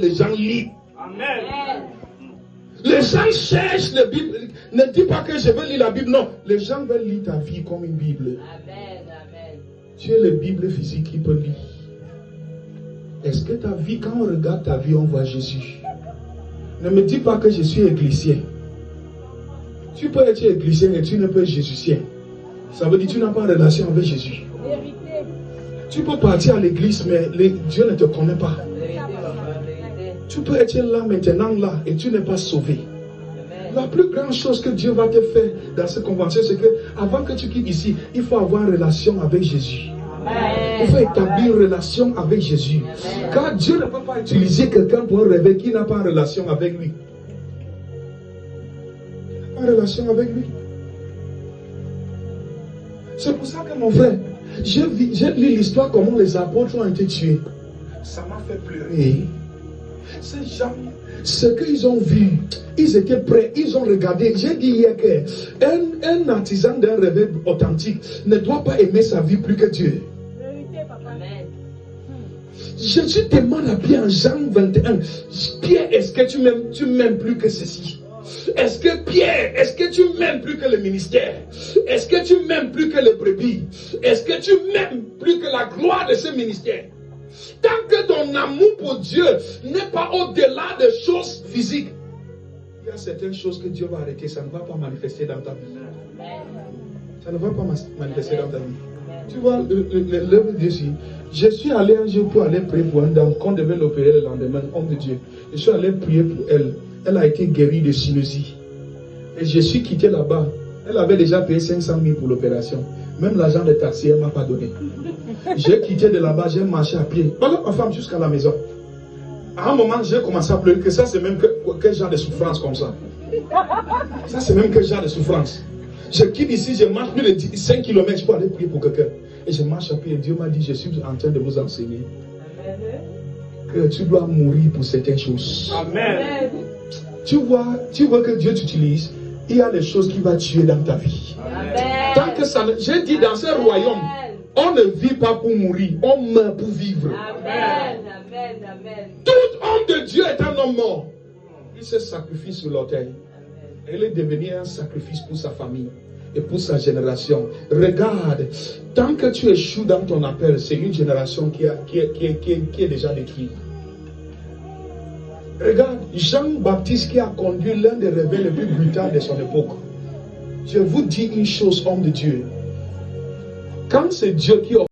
Les gens lisent. Amen. Les gens cherchent la Bible. Ne dis pas que je veux lire la Bible. Non, les gens veulent lire ta vie comme une Bible. Amen. Amen. Tu es la Bible physique qui peut lire. Est-ce que ta vie, quand on regarde ta vie, on voit Jésus? Ne me dis pas que je suis églysien. Tu peux être églysien et tu ne peux être jésusien. Ça veut dire que tu n'as pas de relation avec Jésus. Vérité. Tu peux partir à l'église, mais Dieu ne te connaît pas. Vérité, papa. Vérité. Tu peux être là maintenant, là, et tu n'es pas sauvé. Amen. La plus grande chose que Dieu va te faire dans cette convention, c'est que avant que tu quittes ici, il faut avoir une relation avec Jésus. Il faut établir une relation avec Jésus. Amen. Car Dieu ne peut pas utiliser quelqu'un pour un rêver qui n'a pas de relation avec lui. Pas de relation avec lui. C'est pour ça que mon frère, j'ai lu l'histoire comment les apôtres ont été tués. Ça m'a fait pleurer. Ces gens, ce qu'ils ont vu, ils étaient prêts, ils ont regardé. J'ai dit hier qu'un artisan d'un rêve authentique ne doit pas aimer sa vie plus que Dieu. Vérité, papa. Amen. Jésus demande à Pierre en Jean 21, Pierre, est-ce que tu m'aimes plus que ceci? Est-ce que Pierre, est-ce que tu m'aimes plus que le ministère? Est-ce que tu m'aimes plus que le brebis? Est-ce que tu m'aimes plus que la gloire de ce ministère? Tant que ton amour pour Dieu n'est pas au-delà des choses physiques, il y a certaines choses que Dieu va arrêter, ça ne va pas manifester dans ta vie. Ça ne va pas manifester dans ta vie. Tu vois, l'œuvre de Dieu ici. Je suis allé un jour pour aller prier pour une dame, qu'on devait l'opérer le lendemain, homme de Dieu. Je suis allé prier pour elle. Elle a été guérie de sinusie. Et je suis quitté là-bas. Elle avait déjà payé 500 000 pour l'opération. Même l'argent de taxi, elle ne m'a pas donné. J'ai quitté de là-bas, j'ai marché à pied. Voilà ma femme jusqu'à la maison. À un moment, j'ai commencé à pleurer que ça, c'est même quel genre de souffrance comme ça. Ça, c'est même quel genre de souffrance. Je quitte ici, je marche plus de 5 km pour aller prier pour quelqu'un. Et je marche à pied et Dieu m'a dit, je suis en train de vous enseigner que tu dois mourir pour certaines choses. Amen. Tu vois que Dieu t'utilise, il y a des choses qui vont tuer dans ta vie. Amen. Tant que ça ne... J'ai dit dans ce royaume, on ne vit pas pour mourir, on meurt pour vivre. Amen. Amen. Amen. Tout homme de Dieu est un homme mort. Il se sacrifie sur l'autel. Il est devenu un sacrifice pour sa famille et pour sa génération. Regarde, tant que tu échoues dans ton appel, c'est une génération qui est déjà détruite. Regarde, Jean-Baptiste qui a conduit l'un des rebelles les plus brutaux de son époque. Je vous dis une chose, homme de Dieu. Quand c'est Dieu qui